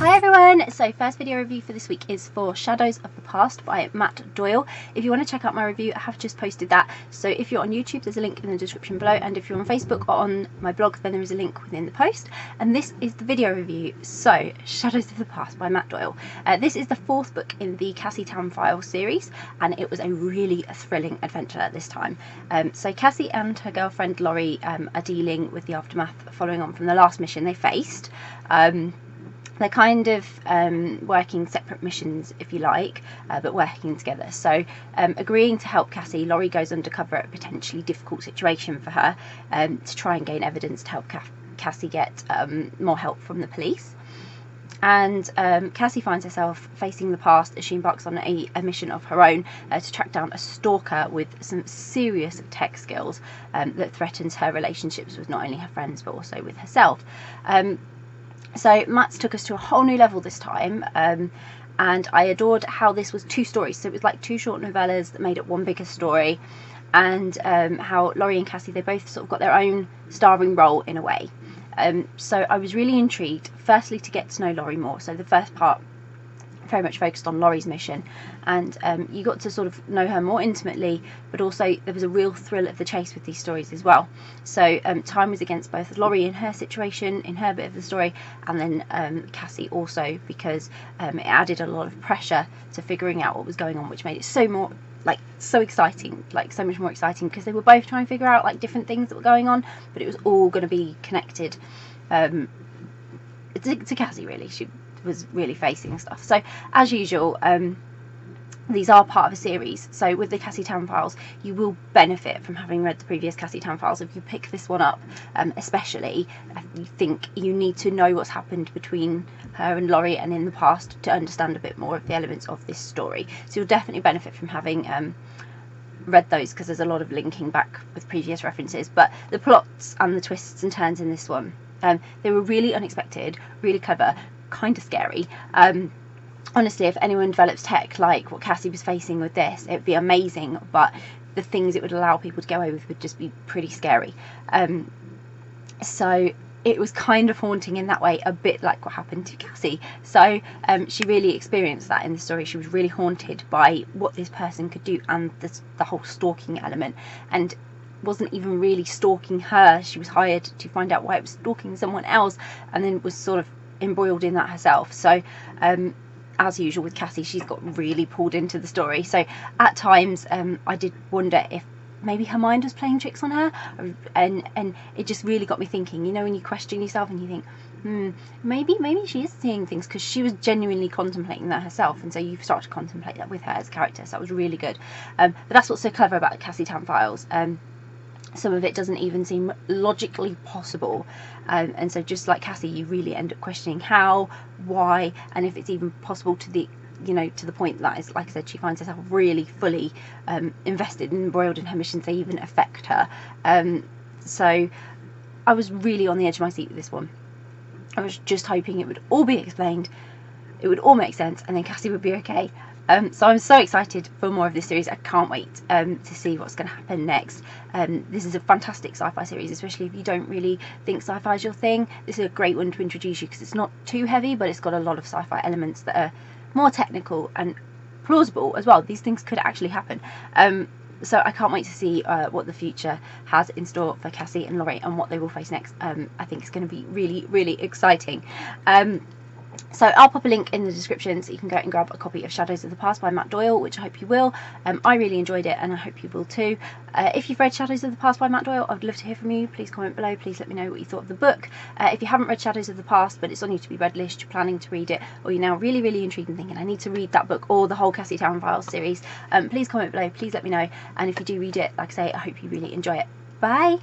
Hi everyone! So first video review for this week is for Shadows of the Past by Matt Doyle. If you want to check out my review, I have just posted that. So if you're on YouTube, there's a link in the description below, and if you're on Facebook or on my blog, then there is a link within the post. And this is the video review. So Shadows of the Past by Matt Doyle. This is the fourth book in the Cassie Town Files series, and it was a really thrilling adventure this time. So Cassie and her girlfriend Laurie are dealing with the aftermath following on from the last mission they faced. They're kind of working separate missions, if you like, but working together. So agreeing to help Cassie, Laurie goes undercover at a potentially difficult situation for her to try and gain evidence to help Cassie get more help from the police. And Cassie finds herself facing the past as she embarks on a mission of her own to track down a stalker with some serious tech skills that threatens her relationships with not only her friends but also with herself. So Matt's took us to a whole new level this time, and I adored how this was two stories. So it was like two short novellas that made it one bigger story, and how Laurie and Cassie, they both sort of got their own starring role in a way. So I was really intrigued, firstly, to get to know Laurie more. So the first part very much focused on Laurie's mission, and you got to sort of know her more intimately, but also there was a real thrill of the chase with these stories as well. So time was against both Laurie in her situation, in her bit of the story, and then Cassie also, because it added a lot of pressure to figuring out what was going on, which made it so exciting, like so much more exciting, because they were both trying to figure out like different things that were going on, but it was all going to be connected to Cassie, really. She was really facing stuff. So as usual, these are part of a series. So with the Cassie Town Files, you will benefit from having read the previous Cassie Town Files. If you pick this one up, especially, you think you need to know what's happened between her and Laurie and in the past to understand a bit more of the elements of this story. So you'll definitely benefit from having read those, because there's a lot of linking back with previous references. But the plots and the twists and turns in this one, they were really unexpected, really clever, kind of scary. Honestly, if anyone develops tech like what Cassie was facing with this, it would be amazing, but the things it would allow people to get away with would just be pretty scary. So it was kind of haunting in that way, a bit like what happened to Cassie. So she really experienced that in the story. She was really haunted by what this person could do, and the whole stalking element, and wasn't even really stalking her. She was hired to find out why it was stalking someone else, and then was sort of embroiled in that herself. So as usual with Cassie, she's got really pulled into the story. So at times I did wonder if maybe her mind was playing tricks on her, and it just really got me thinking, you know, when you question yourself and you think, maybe she is seeing things, because she was genuinely contemplating that herself, and so you start to contemplate that with her as a character. So that was really good. But that's what's so clever about the Cassie Town Files. Some of it doesn't even seem logically possible, and so just like Cassie, you really end up questioning how, why, and if it's even possible to the point that is, like I said, she finds herself really fully invested and embroiled in her missions. They even affect her. So I was really on the edge of my seat with this one. I was just hoping it would all be explained, it would all make sense, and then Cassie would be okay. So I'm so excited for more of this series. I can't wait to see what's going to happen next. This is a fantastic sci-fi series, especially if you don't really think sci-fi is your thing. This is a great one to introduce you, because it's not too heavy, but it's got a lot of sci-fi elements that are more technical and plausible as well. These things could actually happen. So I can't wait to see what the future has in store for Cassie and Laurie, and what they will face next. I think it's going to be really, really exciting. So I'll pop a link in the description so you can go and grab a copy of Shadows of the Past by Matt Doyle, which I hope you will. I really enjoyed it, and I hope you will too. If you've read Shadows of the Past by Matt Doyle, I'd love to hear from you. Please comment below. Please let me know what you thought of the book. If you haven't read Shadows of the Past, but it's on your to be read list, you're planning to read it, or you're now really, really intrigued and thinking, I need to read that book or the whole Cassie Town Files series, please comment below. Please let me know. And if you do read it, like I say, I hope you really enjoy it. Bye!